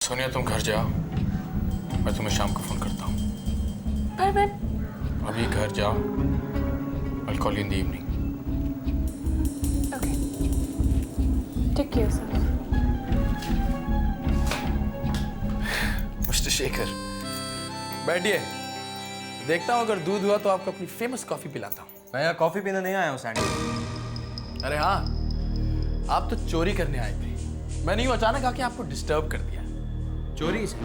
सोनिया तुम घर जाओ, मैं तुम्हें शाम को फोन करता हूँ। पर अभी घर जाओ, I'll call you in the evening. Okay. Take care, sir. Mister Shekhar, बैठिए। देखता हूँ अगर दूध हुआ तो आपको अपनी फेमस कॉफी पिलाता हूँ। मैं यहाँ कॉफी पीने नहीं आया हूँ सैंडी। अरे हाँ, आप तो चोरी करने आए थे। मैंने यूँ अचानक आके आपको डिस्टर्ब कर दिया। चोरी से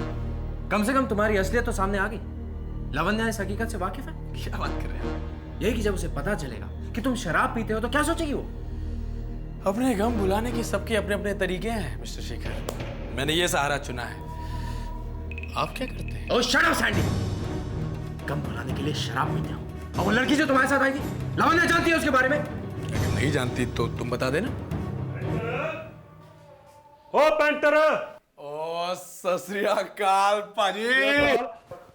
कम से कम तुम्हारी असलियत तो सामने आ गई। लावण्या इस हकीकत से वाकिफ है? क्या बात कर रहे हैं? यही कि जब उसे पता चलेगा कि तुम शराब पीते हो तो क्या सोचेगी वो? अपने गम भुलाने के सबके अपने अपने तरीके हैं मिस्टर शेखर। मैंने ये सहारा चुना है। आप क्या करते हैं? ओह शट अप सैंडी। गम भुलाने के लिए शराब पीते हो? और वो लड़की जो तुम्हारे साथ आई थी, लावण्या जानती है उसके बारे में? अगर नहीं जानती तो तुम बता देना। ओ पेंटर। ओ सत श्री अकाल पाजी।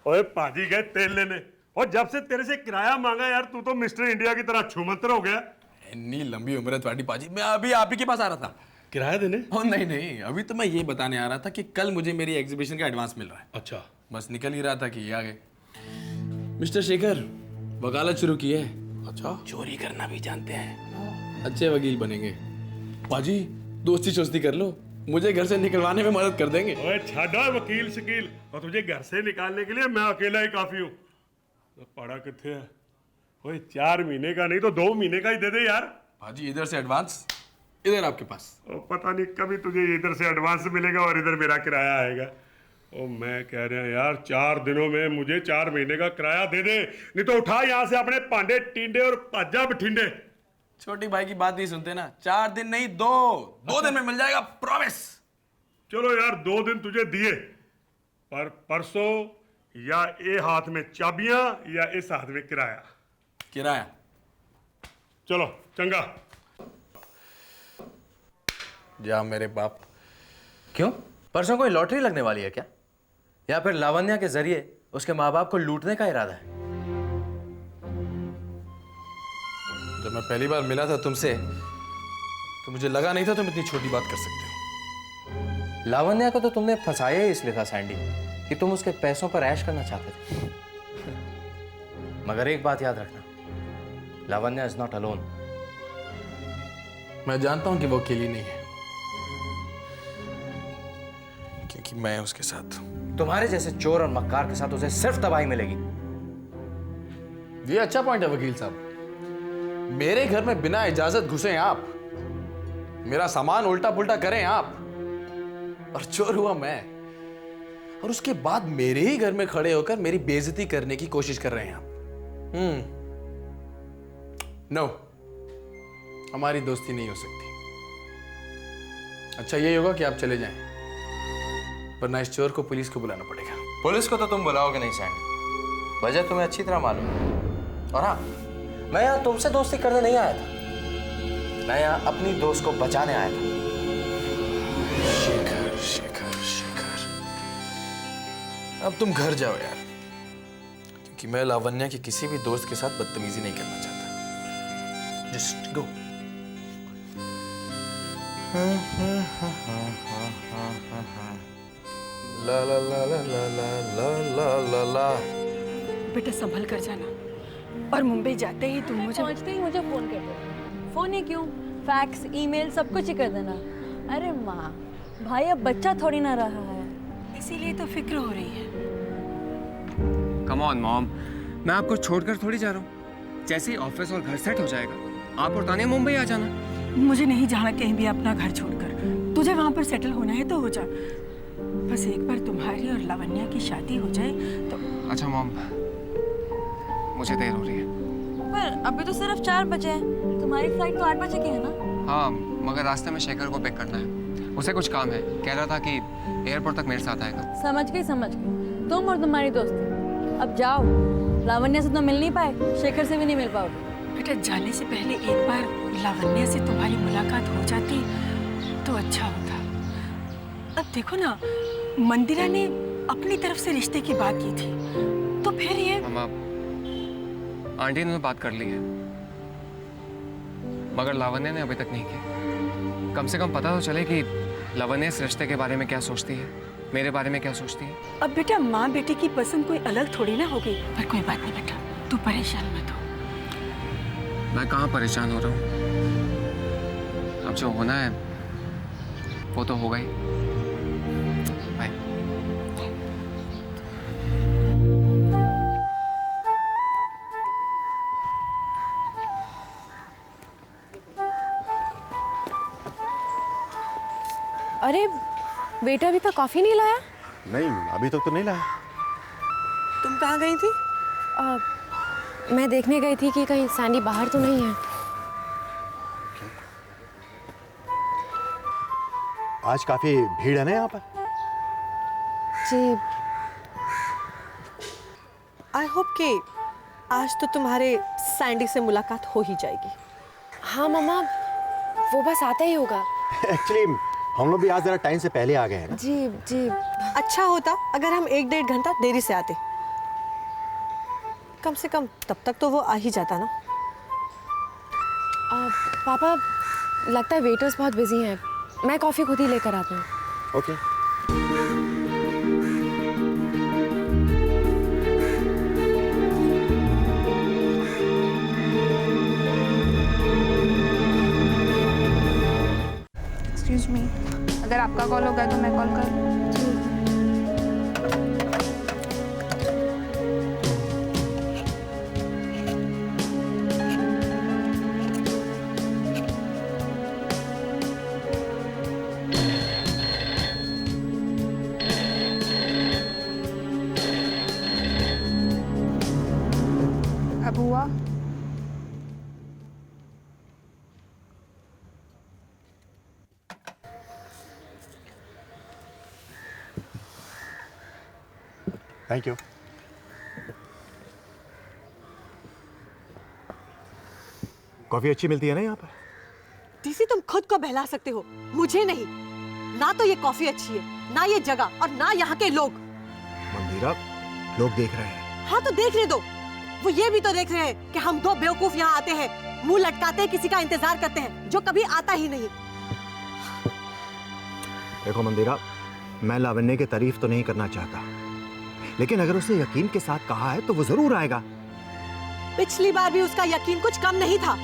ओए पाजी गए तेल लेने, और जब से तेरे से किराया मांगा यार, तू तो मिस्टर इंडिया की तरह छूमंतर हो गया। इतनी लंबी उम्र है तुम्हारी पाजी। मैं अभी आप ही के पास आ रहा था। किराया देने? ओ नहीं नहीं, अभी तो मैं ये बताने आ रहा था कि कल मुझे मेरी एग्जीबिशन का एडवांस मिल रहा है। अच्छा। बस निकल ही रहा था कि ये आ गए। मिस्टर शेखर, वकालत शुरू की है। अच्छा। चोरी करना भी जानते हैं। अच्छे वकील बनेंगे। पाजी दोस्ती चोस्ती कर लो, मुझे घर से निकलवाने में मदद कर देंगे। ओए छाड़ा वकील शकील, और तुझे घर से निकालने के लिए मैं अकेला ही काफी हूँ। तो पड़ा कितने है? ओए 4 महीने का नहीं तो 2 महीने का ही दे दे यार। पाजी इधर से एडवांस, इधर आपके पास। ओ पता नहीं कभी तुझे इधर से एडवांस मिलेगा और इधर मेरा किराया आएगा। ओ मैं कह रहा हूँ यार, 4 दिनों में मुझे 4 महीने का किराया दे दे, नहीं तो उठा यहाँ से अपने पांडे टींडे और भज्जा बठिंडे। छोटी भाई की बात नहीं सुनते ना। 4 दिन नहीं, 2 दिन में मिल जाएगा, प्रॉमिस। चलो यार 2 दिन तुझे दिए, पर परसों या ए हाथ में चाबियां या इस हाथ में किराया। किराया? चलो चंगा। जा मेरे बाप। क्यों? परसों कोई लॉटरी लगने वाली है क्या? या फिर लावण्या के जरिए उसके माँ बाप को लूटने का इरादा है? जब मैं पहली बार मिला था तुमसे तो मुझे लगा नहीं था तुम इतनी छोटी बात कर सकते हो। लावण्या को तो तुमने फंसाया ही इसलिए था सैंडी कि तुम उसके पैसों पर ऐश करना चाहते थे। मगर एक बात याद रखना, लावण्या इज नॉट अलोन। मैं जानता हूं कि वो अकेली नहीं है, क्योंकि मैं उसके साथ हूं। तुम्हारे जैसे चोर और मक्कार के साथ उसे सिर्फ तबाही मिलेगी। ये अच्छा पॉइंट है वकील साहब। मेरे घर में बिना इजाजत घुसे आप, मेरा सामान उल्टा पुल्टा करें आप, और चोर हुआ मैं, और उसके बाद मेरे ही घर में खड़े होकर मेरी बेइज्जती करने की कोशिश कर रहे हैं आप। नो, हमारी दोस्ती नहीं हो सकती। अच्छा ये होगा कि आप चले जाएं, वरना इस चोर को पुलिस को बुलाना पड़ेगा। पुलिस को तो तुम बुलाओगे नहीं सैंडी, वजह तुम्हें अच्छी तरह मालूम है। और हाँ, मैं यहाँ तुमसे दोस्ती करने नहीं आया था, मैं यहाँ अपनी दोस्त को बचाने आया था। शेखर शेखर शेखर, अब तुम घर जाओ यार, क्योंकि मैं लावण्या के किसी भी दोस्त के साथ बदतमीजी नहीं करना चाहता। Just go. ला ला ला ला ला ला ला ला ला। बेटा संभल कर जाना, और मुंबई जाते ही तुम मुझे पहुंचते ही मुझे फोन कर देना। फोन ही क्यों, फैक्स ईमेल सब कुछ ही कर देना। अरे माँ, भाई अब बच्चा थोड़ी ना रहा है, इसीलिए तो फिक्र हो रही है। कम ऑन मॉम, मैं आपको छोड़कर थोड़ी जा रहा हूँ। जैसे ही ऑफिस और घर सेट हो जाएगा, आप और तानिया मुंबई आ जाना। मुझे नहीं जाना कहीं भी अपना घर छोड़कर। तुझे वहां पर सेटल होना है तो हो जा, बस एक बार तुम्हारी और लावण्या की शादी हो जाए तो। अच्छा मॉम, मुझे देर हो रही है। पर अभी तो सिर्फ 4 बजे हैं, तुम्हारी फ्लाइट तो 8 बजे की है ना? हाँ, मगर रास्ते में शेखर को पिक करना है, उसे कुछ काम है। कह रहा था कि एयरपोर्ट तक मेरे साथ आएगा। समझ गई। तुम और तुम्हारी दोस्ती, अब जाओ। लावण्या से तो मिल नहीं पाए, शेखर से भी नहीं मिल पाओगे। बेटा जाने से पहले एक बार लावण्या से तुम्हारी मुलाकात हो जाती तो अच्छा होता। अब देखो ना, मंदिरा ने अपनी तरफ से रिश्ते की बात की थी, तो फिर ये। मामा, आंटी ने तो बात कर ली है, मगर लावण्या ने अभी तक नहीं की। कम से कम पता तो चले कि लावण्या इस रिश्ते के बारे में क्या सोचती है। मेरे बारे में क्या सोचती है? अब बेटा माँ बेटे की पसंद कोई अलग थोड़ी ना होगी। पर कोई बात नहीं बेटा, तू परेशान मत हो। मैं कहाँ परेशान हो रहा हूँ? अब जो होना है वो तो होगा ही। बाय। अरे बेटा अभी तक कॉफी नहीं लाया? नहीं, अभी तक तो नहीं लाया। तुम कहाँ गई थी? मैं देखने गई थी कि कहीं सैंडी बाहर तो नहीं है। आज काफी भीड़ है ना यहाँ पर। जी आई होप कि आज तो तुम्हारे सैंडी से मुलाकात हो ही जाएगी। हाँ मम्मा, वो बस आता ही होगा। एक्चुअली हम लोग भी आज जरा टाइम से पहले आ गए हैं ना। जी जी। अच्छा होता अगर हम 1-1.5 घंटा देरी से आते, कम से कम तब तक तो वो आ ही जाता ना। पापा लगता है वेटर्स बहुत बिजी हैं, मैं कॉफी खुद ही लेकर आता हूँ। ओके। एक्सक्यूज मी, अगर आपका कॉल होगा तो मैं कॉल करूँ? अब हुआ? Thank you. कॉफी अच्छी मिलती है ना यहाँ पर? डीसी तुम खुद को बहला सकते हो, मुझे नहीं। ना तो ये कॉफी अच्छी है, ना ये जगह, और ना यहाँ के लोग। मंदिरा, लोग देख रहे हैं। हाँ तो देखने दो। वो ये भी तो देख रहे हैं कि हम दो बेवकूफ यहाँ आते हैं, मुंह लटकाते हैं, किसी का इंतजार करते हैं जो कभी आता ही नहीं। देखो मंदिरा, मैं लावण्य की तारीफ तो नहीं करना चाहता, लेकिन अगर उसने यकीन के साथ कहा है तो वो जरूर आएगा। पिछली बार भी उसका यकीन कुछ कम नहीं था।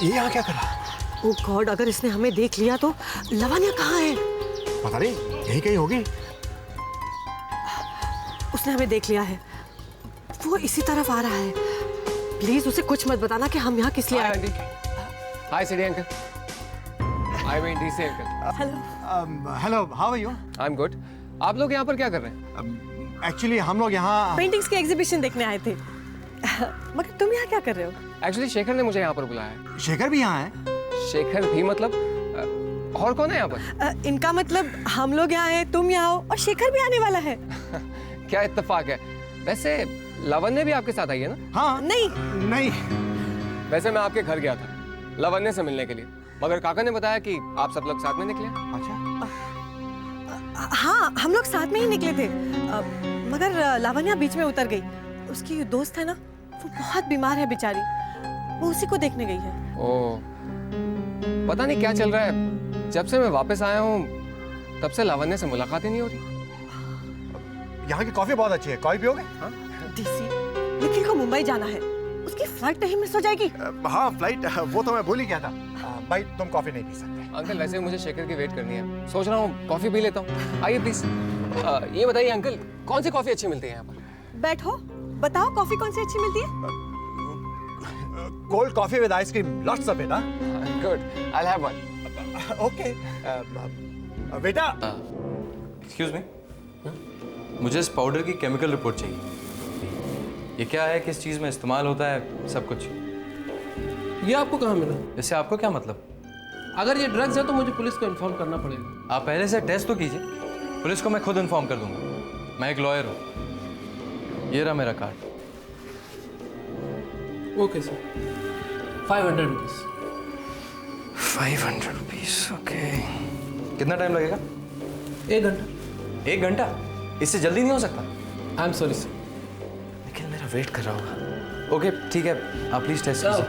ये यहाँ क्या कर रहा? ओह गॉड, अगर इसने हमें देख लिया तो। लवण्या कहाँ है? पता नहीं, यही कहीं होगी। उसने हमें देख लिया है, वो इसी तरफ आ रहा है। प्लीज उसे कुछ मत बताना कि हम यहाँ किस लिए आए। Hi city uncle. I mean DC uncle. Hello. Hello, how are you? I am good. आप लोग यहाँ पर क्या कर रहे हैं? एक्चुअली हम लोग यहाँ पेंटिंग्स की एग्जीबिशन देखने आए थे। मगर तुम यहाँ क्या कर रहे हो? एक्चुअली शेखर ने मुझे यहाँ पर बुलाया है। शेखर भी यहाँ है? शेखर भी मतलब? और कौन है यहाँ पर? इनका मतलब हम लोग यहाँ हैं, तुम यहाँ हो, और शेखर भी आने वाला है। क्या इत्तेफाक है। वैसे लावण्य भी आपके साथ आई है ना? हाँ। नहीं नहीं। वैसे मैं आपके घर गया था लावण्य से मिलने के लिए, मगर काका ने बताया कि आप सब लोग साथ में निकले। अच्छा। हाँ, हम लोग साथ में ही निकले थे, मगर लावण्या बीच में उतर गई। उसकी दोस्त है ना, वो बहुत बीमार है बेचारी, वो उसी को देखने गई है। ओह, पता नहीं क्या चल रहा है। जब से मैं वापस आया हूँ तब से लावण्य से मुलाकात ही नहीं हो रही। यहाँ की कॉफी बहुत अच्छी है, कॉफी पियोगे? हाँ? डीसी, निखिल को मुंबई जाना है, उसकी फ्लाइट नहीं मिस हो जाएगी। हाँ फ्लाइट, वो तो मैं भूल ही गया था। भाई तुम कॉफी नहीं पी सकते। अंकल वैसे मुझे शेखर की वेट करनी है, सोच रहा हूँ कॉफी पी लेता हूँ। आइए प्लीज। ये बताइए अंकल, कौन सी कॉफी अच्छी मिलती है यहाँ पर? बैठो, बताओ कॉफी कौन सी अच्छी मिलती है? Cold coffee with ice cream, lots of it. Good, I will have one. Okay. बेटा, एक्सक्यूज मी, मुझे इस पाउडर की केमिकल रिपोर्ट चाहिए। ये क्या है, किस चीज़ में इस्तेमाल होता है, सब कुछ। ये आपको कहाँ मिला? इससे आपको क्या मतलब? अगर ये ड्रग्स है तो मुझे पुलिस को इन्फॉर्म करना पड़ेगा। आप पहले से टेस्ट तो कीजिए, पुलिस को मैं खुद इन्फॉर्म कर दूंगा। मैं एक लॉयर हूँ। ये रहा मेरा card. Okay sir, 500 rupees. 500 rupees, okay. कितना टाइम लगेगा? 1 घंटा। 1 घंटा? इससे जल्दी नहीं हो सकता? I am sorry sir. Nikhil मेरा वेट कर रहा होगा। ओके ठीक है, आप प्लीज टेस्ट कीजिए।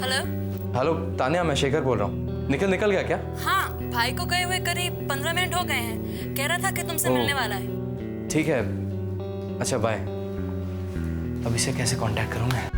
हेलो। हेलो तान्या, मैं शेखर बोल रहा हूँ। निखिल निकल गया क्या? हाँ, भाई को गए हुए करीब 15 मिनट हो गए हैं। कह रहा था कि तुमसे मिलने वाला है। ठीक है, अच्छा बाय। अब इसे कैसे कांटेक्ट करूँ मैं?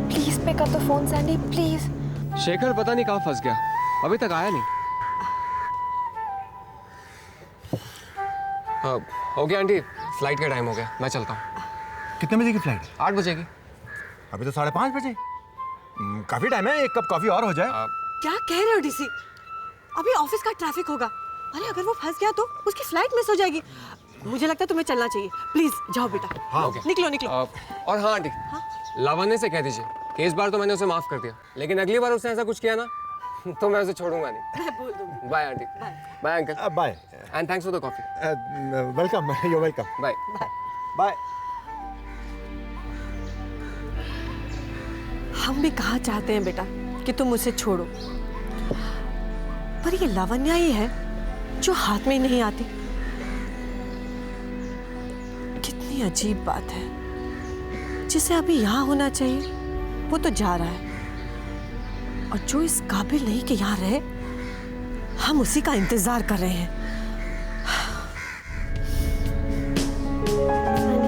Please pick up the phone Sandy, please. Shekhar पता नहीं कहाँ फंस गया, अभी तक आया नहीं। हाँ, हो गया आंटी, फ्लाइट का टाइम हो गया, मैं चलता हूँ। कितने बजे की फ्लाइट? 8 बजे की। अभी तो 5:30 बजे। काफी टाइम है, एक कप कॉफी और हो जाए। क्या कह रहे हो डीसी? अभी ऑफिस का ट्रैफिक होगा। अरे अगर वो फंस गया तो उसकी फ्लाइट मिस हो जाएगी। मुझे लगता है तुम्हें चलना चाहिए। प्लीज जाओ बेटा। हाँ निकलो निकलो। और हाँ आंटी, लावण्य से कह दीजिए कि इस बार तो मैंने उसे माफ कर दिया, लेकिन अगली बार उसने ऐसा कुछ किया ना तो मैं उसे छोड़ूंगा नहीं। मैं बोल दूंगी। Bye aunty. Bye uncle. Bye and thanks for the coffee. Welcome, you welcome. Bye bye. हम भी कहाँ चाहते हैं बेटा कि तुम उसे छोड़ो, पर ये लावण्या ही है जो हाथ में ही नहीं आती। कितनी अजीब बात है, जिसे अभी यहाँ होना चाहिए वो तो जा रहा है, और जो इस काबिल नहीं कि यहाँ रहे, हम उसी का इंतजार कर रहे हैं।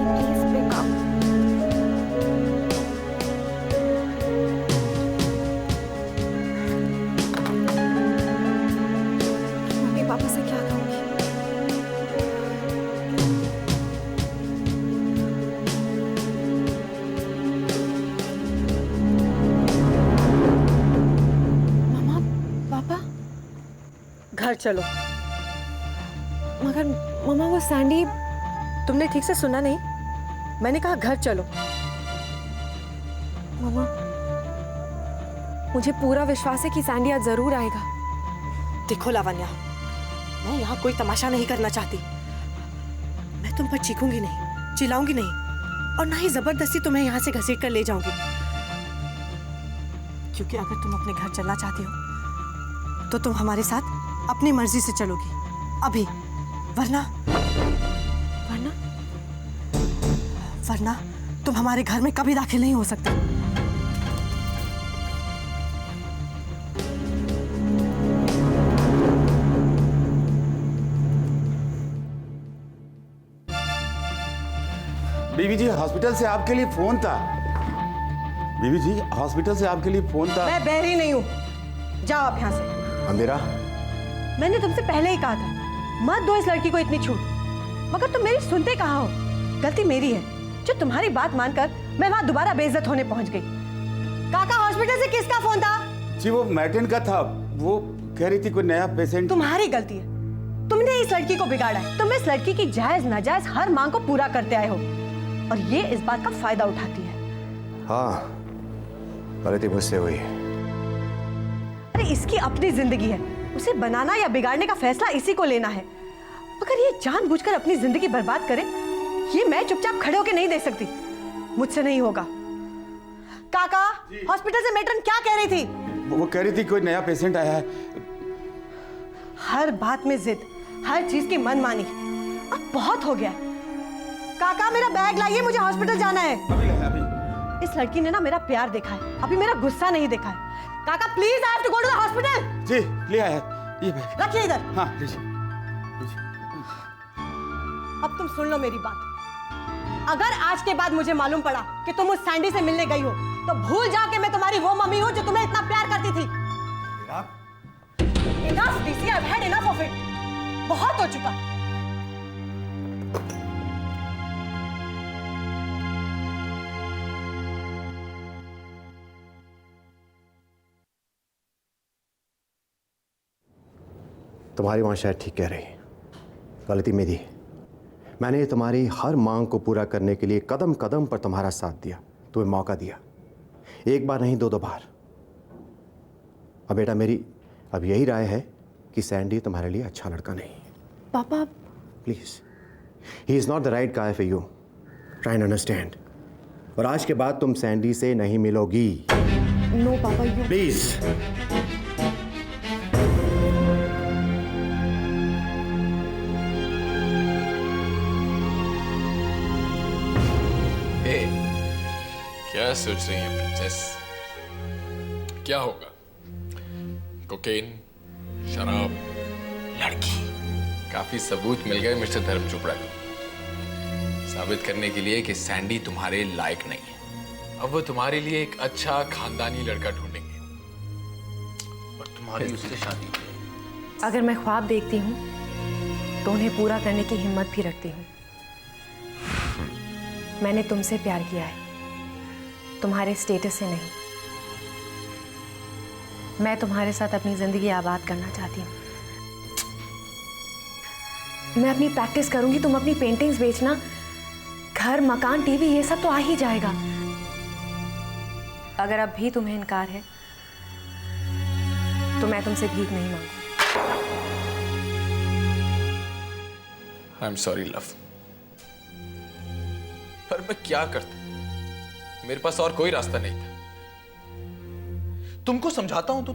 Please pick up. Mummy papa से क्या कहूँगी? घर चलो। मगर मम्मा वो सैंडी। तुमने ठीक से सुना नहीं? मैंने कहा घर चलो। मम्मा, मुझे पूरा विश्वास है कि सैंडी आज जरूर आएगा। देखो लावण्या, मैं यहाँ कोई तमाशा नहीं करना चाहती। मैं तुम पर चीखूंगी नहीं, चिल्लाऊंगी नहीं, और ना ही जबरदस्ती तुम्हें यहाँ से घसीट कर ले जाऊंगी। क्योंकि अगर तुम अपने घर चलना चाहती हो तो तुम हमारे साथ अपनी मर्जी से चलोगी अभी, वरना वरना वरना तुम हमारे घर में कभी दाखिल नहीं हो सकते। बीवी जी, हॉस्पिटल से आपके लिए फोन था। बीवी जी, हॉस्पिटल से आपके लिए फोन था। मैं बहरी नहीं हूँ, जाओ आप यहाँ से। अंधेरा, मैंने तुमसे पहले ही कहा था मत दो इस लड़की को इतनी छूट, मगर तुम मेरी सुनते कहाँ हो? गलती मेरी है जो तुम्हारी बात मानकर मैं वहाँ दोबारा बेइज्जत होने पहुँच गई। काका, हॉस्पिटल से किसका फोन था? जी वो मैट्रिन का था, वो कह रही थी कोई नया पेशेंट। तुम्हारी गलती है, तुमने इस लड़की को बिगाड़ा है। तुम इस लड़की की जायज नाजायज हर मांग को पूरा करते आए हो, और ये इस बात का फायदा उठाती है। हाँ, गलती मुझसे हुई। अरे इसकी अपनी जिंदगी है, उसे बनाना या बिगाड़ने का फैसला इसी को लेना है। मगर ये जानबूझकर अपनी जिंदगी बर्बाद करे, ये मैं चुपचाप खड़े होकर नहीं देख सकती। मुझसे नहीं होगा। काका, हॉस्पिटल से मैट्रन क्या कह रही थी? वो कह रही थी कोई नया पेशेंट आया है। हर बात में जिद, हर चीज की मनमानी, अब बहुत हो गया है। काका, मेरा बैग लाइए, मुझे हॉस्पिटल जाना है। अभी। इस लड़की ने ना मेरा प्यार देखा है, अभी मेरा गुस्सा नहीं देखा है। काका please, I have to go to the hospital. जी ले आया, ये बैग रखिए इधर। हाँ लीजिए। अब तुम सुन लो मेरी बात। अगर आज के बाद मुझे मालूम पड़ा कि तुम उस सैंडी से मिलने गई हो, तो भूल जाओ कि मैं तुम्हारी वो मम्मी हूं जो तुम्हें इतना प्यार करती थी। Enough, DC, I've had enough of it. बहुत हो चुका। तुम्हारी मां शायद ठीक कह रही, गलती मेरी। मैंने तुम्हारी हर मांग को पूरा करने के लिए कदम कदम पर तुम्हारा साथ दिया, तुम्हें मौका दिया, एक बार नहीं 2 बार। अब बेटा मेरी अब यही राय है कि सैंडी तुम्हारे लिए अच्छा लड़का नहीं। पापा please, he is not the right guy for you, try and understand. और आज के बाद तुम सैंडी से नहीं मिलोगी। नो पापा, यू प्लीज। क्या सोच रही हैं प्रिंसेस? क्या होगा? कोकेन, शराब, लड़की? काफी सबूत मिल गए मिस्टर धर्म चोपड़ा को, साबित करने के लिए कि सैंडी तुम्हारे लायक नहीं है। अब वो तुम्हारे लिए एक अच्छा खानदानी लड़का ढूंढेंगे और तुम्हारी उससे शादी। अगर मैं ख्वाब देखती हूँ तो उन्हें पूरा करने की हिम्मत भी रखती हूँ। मैंने तुमसे प्यार किया है, तुम्हारे स्टेटस से नहीं। मैं तुम्हारे साथ अपनी जिंदगी आबाद करना चाहती हूँ। मैं अपनी प्रैक्टिस करूंगी, तुम अपनी पेंटिंग्स बेचना, घर, मकान, टीवी, ये सब तो आ ही जाएगा। अगर अब भी तुम्हें इनकार है तो मैं तुमसे भीख नहीं मांगूंगी। आई एम सॉरी लव, पर मैं क्या करता? मेरे पास और कोई रास्ता नहीं था। तुमको समझाता हूं तो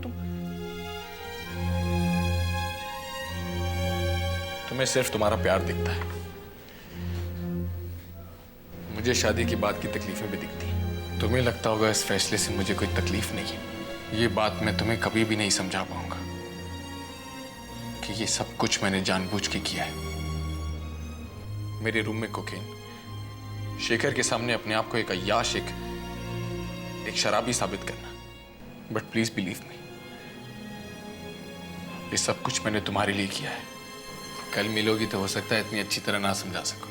तुम्हें सिर्फ तुम्हारा प्यार दिखता है। मुझे शादी की बात की तकलीफें भी दिखती हैं। तुम्हें लगता होगा इस फैसले से मुझे कोई तकलीफ नहीं है। ये बात मैं तुम्हें कभी भी नहीं समझा पाऊंगा कि ये सब कुछ मैंने जानबूझ के किया है। मेरे रूम में कोकेन, शेखर के सामने अपने आप को एक अय्याश, एक शराबी साबित करना। बट प्लीज बिलीव मी, ये सब कुछ मैंने तुम्हारे लिए किया है। कल मिलोगी तो हो सकता है इतनी अच्छी तरह ना समझा सकूं,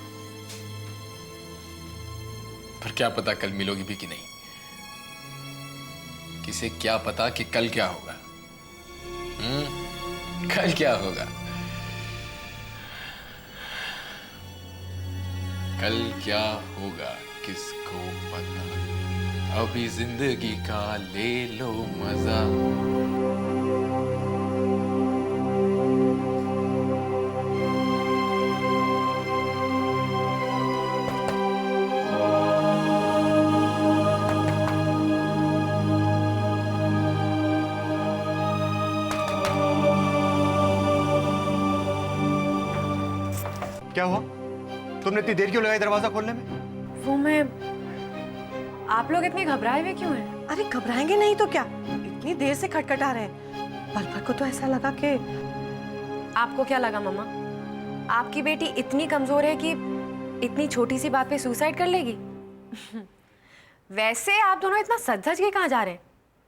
पर क्या पता कल मिलोगी भी कि नहीं। किसे क्या पता कि कल क्या होगा? कल क्या होगा? कल क्या होगा किसको पता। अभी जिंदगी का ले लो मजा। क्या हुआ? तुमने इतनी देर क्यों लगाई दरवाजा खोलने में? वो मैं, आप लोग इतने घबराए हुए क्यों हैं? अरे घबराएंगे नहीं तो क्या, इतनी देर से खटखटा रहे हैं। पल भर को तो ऐसा लगा कि। आपको क्या लगा मम्मा? आपकी बेटी इतनी कमजोर है कि इतनी छोटी सी बात पे सुसाइड कर लेगी? वैसे आप दोनों इतना सज धज के कहाँ जा रहे हैं?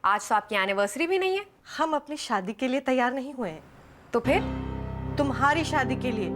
आज तो आपकी एनिवर्सरी भी नहीं है। हम अपनी शादी के लिए तैयार नहीं हुए हैं। तो फिर? तुम्हारी शादी के लिए।